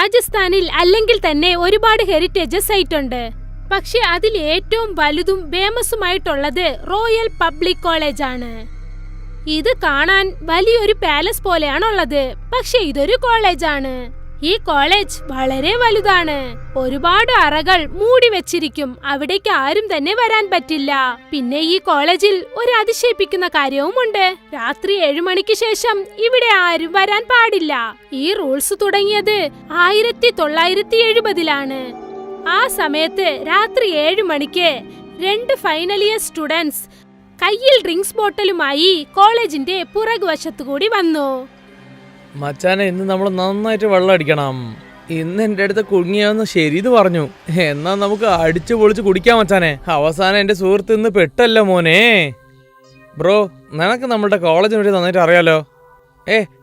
രാജസ്ഥാനിൽ അല്ലെങ്കിൽ തന്നെ ഒരുപാട് ഹെറിറ്റേജ് സൈറ്റ് ഉണ്ട്. പക്ഷെ അതിൽ ഏറ്റവും വലുതും ഫേമസുമായിട്ടുള്ളത് റോയൽ പബ്ലിക് കോളേജ് ആണ്. ഇത് കാണാൻ വലിയൊരു പാലസ് പോലെയാണുള്ളത്. പക്ഷെ ഇതൊരു കോളേജാണ്. ഈ കോളേജ് വളരെ വലുതാണ്. ഒരുപാട് അറകൾ മൂടി വെച്ചിരിക്കും. അവിടേക്ക് ആരും തന്നെ വരാൻ പറ്റില്ല. പിന്നെ ഈ കോളേജിൽ ഒരു അതിശയിപ്പിക്കുന്ന കാര്യവുമുണ്ട്. രാത്രി 7 മണിക്ക് ശേഷം ഇവിടെ ആരും വരാൻ പാടില്ല. ഈ റൂൾസ് തുടങ്ങിയത് 1970-ലാണ്. ആ സമയത്ത് രാത്രി 7 മണിക്ക് 2 ഫൈനൽ ഇയർ സ്റ്റുഡൻസ് കയ്യിൽ ഡ്രിങ്ക്സ് ബോട്ടലുമായി കോളേജിന്റെ പുറകുവശത്തു കൂടി വന്നു. മച്ചാനെ, ഇന്ന് നമ്മൾ നന്നായിട്ട് വെള്ളം അടിക്കണം. ഇന്ന് എൻ്റെ അടുത്ത് കുടുങ്ങിയാന്ന് ശരിന്ന് പറഞ്ഞു. എന്നാ നമുക്ക് അടിച്ചു പൊളിച്ച് കുടിക്കാം മച്ചാനെ. അവസാനം എൻ്റെ സുഹൃത്ത് ഇന്ന് പെട്ടല്ലോ മോനെ. ബ്രോ, നിനക്ക് നമ്മളുടെ കോളേജിനെ പറ്റി നന്നായിട്ട് അറിയാലോ.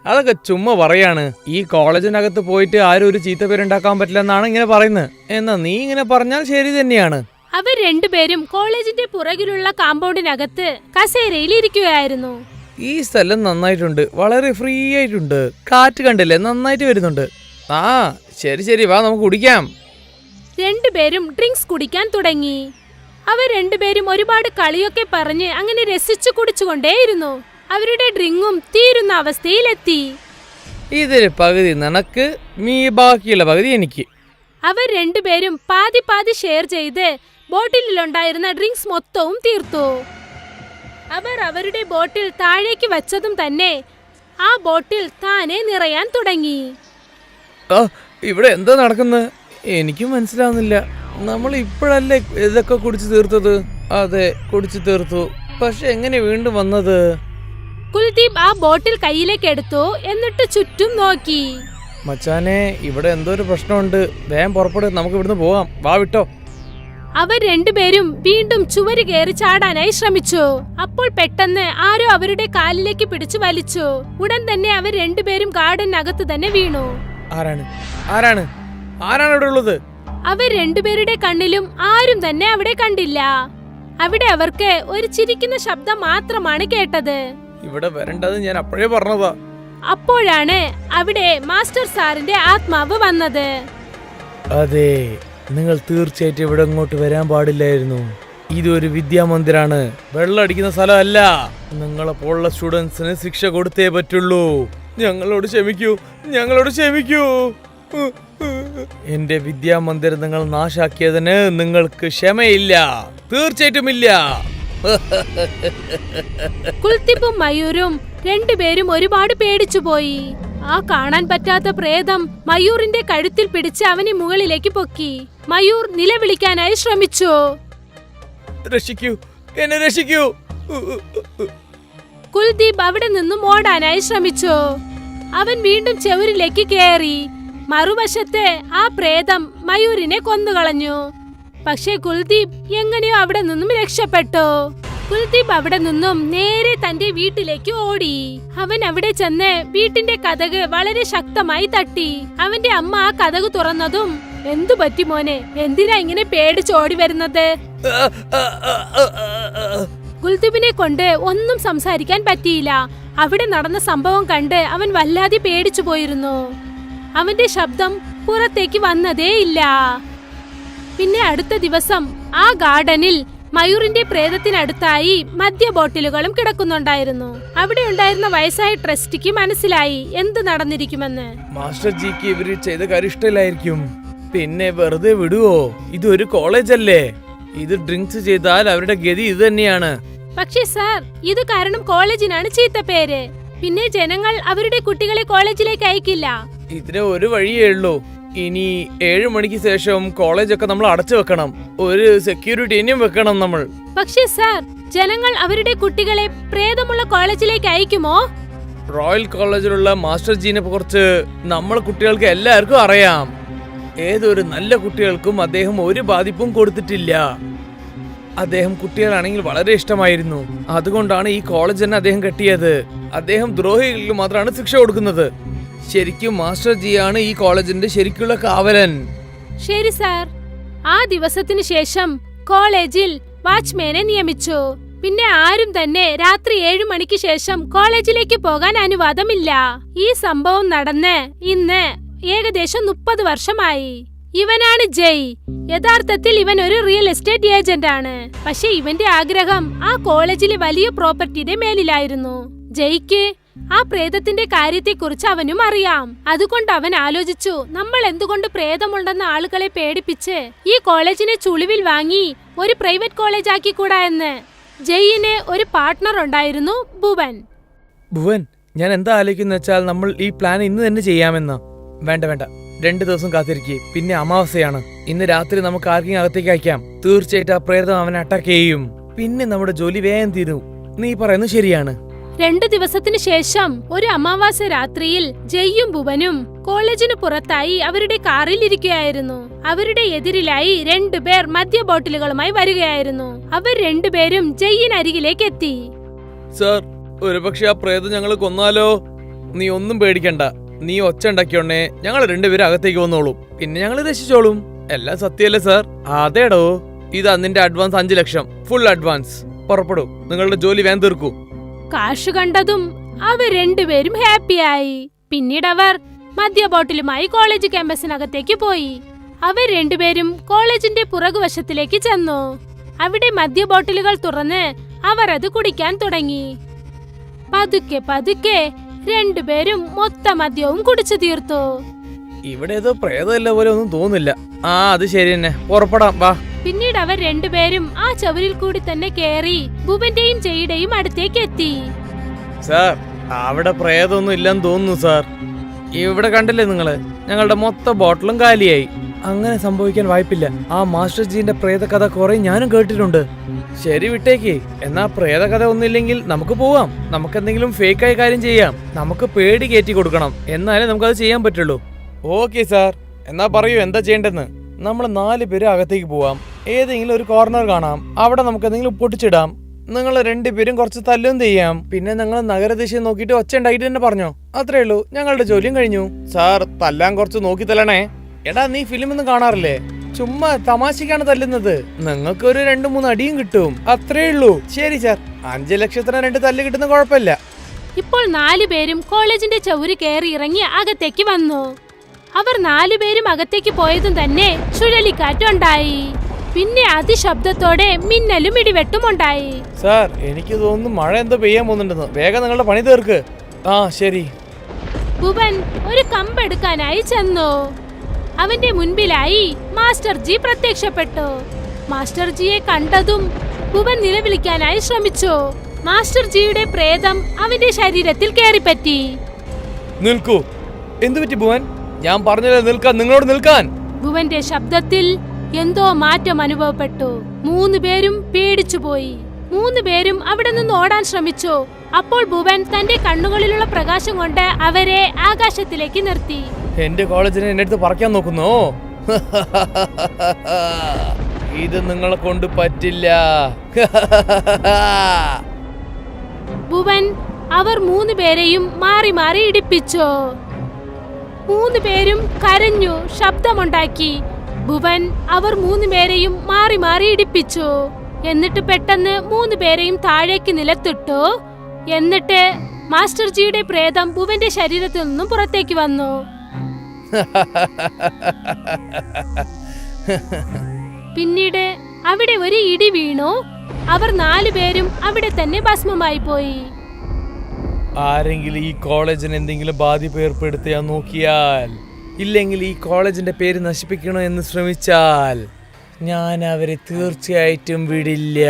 അതൊക്കെ ചുമ്മാ പറയാണ്. ഈ കോളേജിനകത്ത് പോയിട്ട് ആരും ഒരു ചീത്ത പേരുണ്ടാക്കാൻ പറ്റില്ലെന്നാണ് ഇങ്ങനെ പറയുന്നത്. എന്നാ നീ ഇങ്ങനെ പറഞ്ഞാൽ ശരി തന്നെയാണ്. അവർ രണ്ടുപേരും കോളേജിന്റെ പുറകിലുള്ള കാമ്പൗണ്ടിനകത്ത് കസേരയിൽ ഇരിക്കുകയായിരുന്നു. ഈ സ്ഥലം നന്നായിട്ടുണ്ട്, വളരെ ഫ്രീ ആയിട്ടുണ്ട്. കാറ്റ് കണ്ടില്ലേ, നന്നായിട്ട് വരുന്നുണ്ട്. ആ ശരി വാ, നമുക്ക് കുടിക്കാം. രണ്ടുപേരും ഡ്രിങ്ക്സ് കുടിക്കാൻ തുടങ്ങി. അവർ രണ്ടുപേരും ഒരുപാട് കളിയൊക്കെ പറഞ്ഞ് അങ്ങനെ രസിച്ചു കുടിച്ചുകൊണ്ടേയിരുന്നു. അവരുടെ ഡ്രിങ്കും തീരുന്ന അവസ്ഥയിലെത്തി. ഇതിൽ പകുതി നിനക്ക്, ബാക്കിയുള്ള പകുതി എനിക്ക്. അവർ രണ്ടുപേരും പാതി ഷെയർ ചെയ്ത് ബോട്ടിലുണ്ടായിരുന്ന ഡ്രിങ്ക്സ് മൊത്തവും തീർത്തു. അവർ അവരുടെ ബോട്ടിൽ താഴേക്ക് വെച്ചതും തന്നെ ആ ബോട്ടിൽ താനെ നിറയാൻ തുടങ്ങി. ഇവിടെ എന്താ നടക്കുന്നത്? എനിക്ക് മനസ്സിലാവുന്നില്ല. നമ്മൾ ഇപ്പോഴല്ലേ ഇതൊക്കെ കുടിച്ചു തീർത്തത്? അതെ, കുടിച്ചു തീർത്തു. പക്ഷെ എങ്ങനെ വീണ്ടും വന്നത്? കുൽദീപ് ആ ബോട്ടിൽ കയ്യിലേക്ക് എടുത്തു. എന്നിട്ട് ചുറ്റും നോക്കി. മച്ചാനെ, ഇവിടെ എന്തോ ഒരു പ്രശ്നമുണ്ട്. വേഗം പുറപ്പെട്, നമുക്ക് ഇവിടുന്ന് പോവാം. വാ, വിട്ടോ. അവർ രണ്ടുപേരും വീണ്ടും ചുവര് കയറി ചാടാനായി ശ്രമിച്ചു. അപ്പോൾ പെട്ടെന്ന് ആരോ അവരുടെ കാലിലേക്ക് പിടിച്ചു വലിച്ചു. ഉടൻ തന്നെ അവർ രണ്ടുപേരും ഗാർഡനകത്ത് തന്നെ വീണു. ആരാണ് ഇവിടെ ഉള്ളത്? അവർ രണ്ടുപേരുടെ കണ്ണിലും ആരും തന്നെ അവിടെ കണ്ടില്ല. അവിടെ അവർക്ക് ഒരു ചിരിക്കുന്ന ശബ്ദം മാത്രമാണ് കേട്ടത്. ഇവിടെ വരേണ്ടത് ഞാൻ അപ്പോഴേ പറഞ്ഞതാ. അപ്പോഴാണ് അവിടെ മാസ്റ്റർ സാറിന്റെ ആത്മാവ് വന്നത്. അതെ, നിങ്ങൾ തീർച്ചയായിട്ടും ഇവിടെ ഇങ്ങോട്ട് വരാൻ പാടില്ലായിരുന്നു. ഇതൊരു വിദ്യാമന്ദിരാണ്, വെള്ളമടിക്കുന്ന സ്ഥലമല്ല. നിങ്ങളെ പോലുള്ള സ്റ്റുഡൻസിന് ശിക്ഷ കൊടുത്തേ പറ്റുള്ളൂ. ഞങ്ങളോട് ക്ഷമിക്കൂ. എന്റെ വിദ്യാമന്ദിരം നിങ്ങൾ നാശാക്കിയതിന് നിങ്ങൾക്ക് ക്ഷമയില്ല, തീർച്ചയായിട്ടും ഇല്ല. കുൽദീപും മയൂരും രണ്ടുപേരും ഒരുപാട് പേടിച്ചുപോയി. ആ കാണാൻ പറ്റാത്ത പ്രേതം മയൂറിന്റെ കഴുത്തിൽ പിടിച്ച് അവനെ മുകളിലേക്ക് പൊക്കി. മയൂർ നിലവിളിക്കാനായി ശ്രമിച്ചു. എന്നെ രക്ഷിക്കൂ. കുൽദീപ് അവിടെ നിന്നും ഓടാനായി ശ്രമിച്ചു. അവൻ വീണ്ടും ചെവുരിലേക്ക് കയറി. മറുവശത്ത് ആ പ്രേതം മയൂരിനെ കൊന്നുകളഞ്ഞു. പക്ഷേ കുൽദീപ് എങ്ങനെയോ അവിടെ നിന്നും രക്ഷപ്പെട്ടു. കുൽദീപ് അവിടെ നിന്നും നേരെ തന്റെ വീട്ടിലേക്ക് ഓടി. അവൻ അവിടെ ചെന്ന് വീട്ടിന്റെ കതക് വളരെ ശക്തമായി തട്ടി. അവന്റെ അമ്മ ആ കതക് തുറന്നതും, എന്തു പറ്റി മോനെ, എന്തിനാ ഇങ്ങനെ പേടിച്ചോടി വരുന്നത്? കുൽദീപിനെ കൊണ്ട് ഒന്നും സംസാരിക്കാൻ പറ്റിയില്ല. അവിടെ നടന്ന സംഭവം കണ്ട് അവൻ വല്ലാതെ പേടിച്ചു പോയിരുന്നു. അവന്റെ ശബ്ദം പുറത്തേക്ക് വന്നതേ ഇല്ല. പിന്നെ അടുത്ത ദിവസം ആ ഗാർഡനിൽ മയൂറിന്റെ പ്രേതത്തിനടുത്തായി മദ്യ ബോട്ടിലുകളും കിടക്കുന്നുണ്ടായിരുന്നു. അവിടെ ഉണ്ടായിരുന്ന വയസ്സായ ട്രസ്റ്റിക്ക് മനസ്സിലായി എന്ത് നടന്നിരിക്കുമെന്ന്. മാസ്റ്റർ ജിക്ക് ഇവര് ചെയ്ത കാര്യം ഇഷ്ടമില്ലായിരിക്കും. പിന്നെ വെറുതെ വിടുവോ? ഇതൊരു കോളേജ് അല്ലേ. ഇത് ഡ്രിങ്ക്സ് ചെയ്താൽ അവരുടെ ഗതി ഇത് തന്നെയാണ്. പക്ഷേ സാർ, ഇത് കാരണം കോളേജിനാണ് ചീത്ത പേര്. പിന്നെ ജനങ്ങൾ അവരുടെ കുട്ടികളെ കോളേജിലേക്ക് അയക്കില്ല. ഇതിന് ഒരു വഴിയേ ഉള്ളൂ. ഇനി 7 മണിക്ക് ശേഷം കോളേജൊക്കെ നമ്മൾ അടച്ചു വെക്കണം. ഒരു സെക്യൂരിറ്റി ഇനിയും വെക്കണം നമ്മൾ. പക്ഷേ സാർ, ജനങ്ങൾ അവരുടെ കുട്ടികളെ പ്രേതമുള്ള കോളേജിലേക്ക് അയക്കുമോ? റോയൽ കോളേജിലുള്ള മാസ്റ്റർ ജീനെ കുറിച്ച് നമ്മളെ കുട്ടികൾക്ക് എല്ലാവർക്കും അറിയാം. ഏതൊരു നല്ല കുട്ടികൾക്കും അദ്ദേഹം ഒരു ബാധിപ്പും കൊടുത്തിട്ടില്ല. അദ്ദേഹം കുട്ടികളാണെങ്കിൽ വളരെ ഇഷ്ടമായിരുന്നു. അതുകൊണ്ടാണ് ഈ കോളേജ് തന്നെ അദ്ദേഹം കെട്ടിയത്. അദ്ദേഹം ദ്രോഹികൾക്ക് മാത്രമാണ് ശിക്ഷ കൊടുക്കുന്നത്. ശരിക്കും മാസ്റ്റർ ജിയാണ് ഈ കോളേജിന്റെ ശരിക്കുള്ള കാവലൻ. ശരി സാർ. ആ ദിവസത്തിന് ശേഷം കോളേജിൽ വാച്ച്മാനെ നിയമിച്ചു. പിന്നെ ആരും തന്നെ രാത്രി 7 മണിക്ക് ശേഷം കോളേജിലേക്ക് പോകാൻ അനുവാദമില്ല. ഈ സംഭവം നടന്ന് ഇന്ന് ഏകദേശം 30 വർഷമായി. ഇവനാണ് ജയ്. യഥാർത്ഥത്തിൽ ഇവൻ ഒരു റിയൽ എസ്റ്റേറ്റ് ഏജന്റ് ആണ്. പക്ഷെ ഇവന്റെ ആഗ്രഹം ആ കോളേജിലെ വലിയ പ്രോപ്പർട്ടിയുടെ മേലിലായിരുന്നു. ജയ്ക്ക് ആ പ്രേതത്തിന്റെ കാര്യത്തെക്കുറിച്ച് അവനും അറിയാം. അതുകൊണ്ട് അവൻ ആലോചിച്ചു, നമ്മൾ എന്തുകൊണ്ട് പ്രേതമുണ്ടെന്ന ആളുകളെ പേടിപ്പിച്ച് ഈ കോളേജിനെ ചുളിവിൽ വാങ്ങി ഒരു പ്രൈവറ്റ് കോളേജ് ആക്കിക്കൂടാ എന്ന്. ജയിന് ഒരു പാർട്ട്ണർ ഉണ്ടായിരുന്നു, ഭുവൻ. ഭുവൻ, ഞാൻ എന്താ ആലോചിക്കുന്ന വെച്ചാൽ നമ്മൾ ഈ പ്ലാൻ ഇന്ന് തന്നെ ചെയ്യാമെന്ന്. വേണ്ട വേണ്ട, 2 ദിവസം കാത്തിരിക്കേ. പിന്നെ അമാവാസയാണ്. ഇന്ന് രാത്രി നമുക്ക് ആർക്കെങ്കിലും അകത്തേക്ക് അയക്കാം. തീർച്ചയായിട്ടും ആ പ്രേതം അവനെ അറ്റാക്ക് ചെയ്യും. പിന്നെ നമ്മുടെ ജോലി വേഗം തീരും. നീ പറയുന്നത് ശരിയാണ്. 2 ദിവസത്തിന് ശേഷം ഒരു അമാവാസ രാത്രിയിൽ ജയ്യും ഭുവനും കോളേജിന് പുറത്തായി അവരുടെ കാറിൽ ഇരിക്കുകയായിരുന്നു. അവരുടെ എതിരിലായി 2 പേർ മദ്യ ബോട്ടിലുകളുമായി വരികയായിരുന്നു. അവർ 2 പേരും ജയ്യിനരികിലേക്ക് എത്തി. സർ, ഒരുപക്ഷെ ആ പ്രേതം ഞങ്ങൾ കൊന്നാലോ? നീ ഒന്നും പേടിക്കണ്ട. നീ ഒച്ച ഉണ്ടാക്കിയോണ്ടേ ഞങ്ങൾ 2 പേരും അകത്തേക്ക് വന്നോളും. പിന്നെ ഞങ്ങൾ രക്ഷിച്ചോളും. എല്ലാം സത്യമല്ലേ സർ? അതേടോ, ഇതാ നിന്റെ അഡ്വാൻസ് 5 ലക്ഷം. Full advance. പുറപ്പെടൂ, നിങ്ങളുടെ ജോലി വേഗം തീർക്കൂ. കാശ് കണ്ടതും അവർ 2 പേരും ഹാപ്പിയായി. പിന്നീട് അവർ മദ്യ ബോട്ടിലുമായി കോളേജ് ക്യാമ്പസിനകത്തേക്ക് പോയി. അവർ 2 പേരും കോളേജിന്റെ പുറകുവശത്തിലേക്ക് ചെന്നു. അവിടെ മദ്യ ബോട്ടിലുകൾ തുറന്ന് അവർ അത് കുടിക്കാൻ തുടങ്ങി. പതുക്കെ പതുക്കെ 2 പേരും മൊത്തം മദ്യവും കുടിച്ചു തീർത്തു. ഇവിടെ ഏതോ പ്രേതമല്ല പോലെ ഒന്നും തോന്നില്ല. അത് ശരി തന്നെ, പുറപ്പെടാം, വാ. പിന്നീട് അവർ 2 പേരും ആ ചവരിൽ കൂടി തന്നെ കേറി ഭുവന്റെയും ജയുടെയും അടുത്തേക്ക് എത്തി. സാർ, അവിടെ പ്രേതമൊന്നും ഇല്ലെന്ന് തോന്നുന്നു സാർ. ഇവിടെ കണ്ടില്ലേ നിങ്ങള്, ഞങ്ങളുടെ മൊത്തം ബോട്ടിലും കാലിയായി. അങ്ങനെ സംഭവിക്കാൻ വായ്പില്ല. ആ മാസ്റ്റർ ജീന്റെ പ്രേതകഥ കുറെ ഞാനും കേട്ടിട്ടുണ്ട്. ശരി, വിട്ടേക്ക്. എന്നാ പ്രേതകഥ ഒന്നുമില്ലെങ്കിൽ നമുക്ക് പോവാം. നമുക്ക് എന്തെങ്കിലും ഫേക്കായ കാര്യം ചെയ്യാം. നമുക്ക് പേടി കയറ്റി കൊടുക്കണം, എന്നാലേ നമുക്കത് ചെയ്യാൻ പറ്റുള്ളൂ. ഓക്കെ സാർ, എന്നാ പറയൂ എന്താ ചെയ്യേണ്ടെന്ന്. നമ്മൾ 4 പേരും അകത്തേക്ക് പോവാം. ഏതെങ്കിലും ഒരു കോർണർ കാണാം, അവിടെ നമുക്ക് എന്തെങ്കിലും പൊട്ടിച്ചിടാം. നിങ്ങൾ 2 പേരും കുറച്ച് തല്ലും ചെയ്യാം. പിന്നെ നിങ്ങൾ നഗരദിശയെ നോക്കിയിട്ട് ഒച്ച ഉണ്ടായിട്ട് തന്നെ പറഞ്ഞോ. അത്രേ ഉള്ളൂ, ഞങ്ങളുടെ ജോലിയും കഴിഞ്ഞു. സാർ, തല്ലാൻ കുറച്ച് നോക്കി തല്ലണേ. എടാ, നീ ഫിലിം ഒന്നും കാണാറില്ലേ? ചുമ്മാ തമാശക്കാണ് തല്ലുന്നത്. നിങ്ങൾക്ക് ഒരു 2-3 അടിയും കിട്ടും, അത്രേ ഉള്ളൂ. ശരി സാർ, 5 ലക്ഷത്തിന് 2 തല്ല് കിട്ടുന്ന കുഴപ്പമില്ല. ഇപ്പോൾ 4 പേരും കോളേജിന്റെ ചൗരി കയറി ഇറങ്ങി അകത്തേക്ക് വന്നു. അവർ 4 പേരും അകത്തേക്ക് പോയതും തന്നെ ചുഴലിക്കാറ്റുണ്ടായി. പിന്നെ അതിശബ്ദത്തോടെ മിന്നലും ഇടിവെട്ടും ഉണ്ടായി. സാർ, എനിക്ക് തോന്നുന്നു മഴ എന്തോ പെയ്യാൻ പോകുന്നുണ്ടെന്ന്. വേഗം നിങ്ങളുടെ പണി തീർക്ക്. ശരി. ഭുവൻ ഒരു കമ്പെടുക്കാനായി ചെന്നു. അവന്റെ മുൻപിലായി മാസ്റ്റർ ജി പ്രത്യക്ഷപ്പെട്ടു. മാസ്റ്റർ ജിയെ കണ്ടതും ഭുവൻ നിലവിളിക്കാനായി ശ്രമിച്ചു. മാസ്റ്റർ ജിയുടെ പ്രേതം അവന്റെ ശരീരത്തിൽ കയറിപ്പറ്റി. നിൽക്കൂ. എന്തുപറ്റി ഭുവൻ? ഞാൻ പറഞ്ഞല്ലോ നിൽക്കാൻ, നിങ്ങളോട് നിൽക്കാൻ. ഭുവന്റെ ശബ്ദത്തിൽ എന്തോ മാറ്റം അനുഭവപ്പെട്ടു. 3 പേരും പേടിച്ചുപോയി. 3 പേരും അവിടെ നിന്ന് ഓടാൻ ശ്രമിച്ചു. അപ്പോൾ ഭുവൻ തന്റെ കണ്ണുകളിലുള്ള പ്രകാശം കൊണ്ട് അവരെ ആകാശത്തിലേക്ക് നിർത്തി. എന്റെ കോളേജിനെ എന്റെ അടുത്ത് പറിക്കാൻ നോക്കുന്നോ? ഇത് നിങ്ങളെ കൊണ്ട് പറ്റില്ല. ഭുവൻ അവർ 3 പേരെയും മാറി മാറി ഇടിപ്പിച്ചു. 3 പേരും കരഞ്ഞു, ശബ്ദമുണ്ടാക്കി. ഭുവൻ അവർ 3 പേരെയും മാറി മാറി ഇടിപ്പിച്ചു. എന്നിട്ട് പെട്ടെന്ന് 3 പേരെയും താഴേക്ക് നിലത്തിട്ടു. എന്നിട്ട് മാസ്റ്റർ ജിയുടെ പ്രേതം ഭുവന്റെ ശരീരത്തിൽ നിന്നും പുറത്തേക്ക് വന്നു. പിന്നീട് അവിടെ ഒരു ഇടി വീണു. അവർ 4 പേരും അവിടെ തന്നെ ഭസ്മമായി പോയി. ആരെങ്കിലും ഈ കോളേജിന് എന്തെങ്കിലും ബാധ്യത ഏർപ്പെടുത്തിയാൽ നോക്കിയാൽ, ഇല്ലെങ്കിൽ ഈ കോളേജിന്റെ പേര് നശിപ്പിക്കണോ എന്ന് ശ്രമിച്ചാൽ ഞാൻ അവരെ തീർച്ചയായിട്ടും വിടില്ല.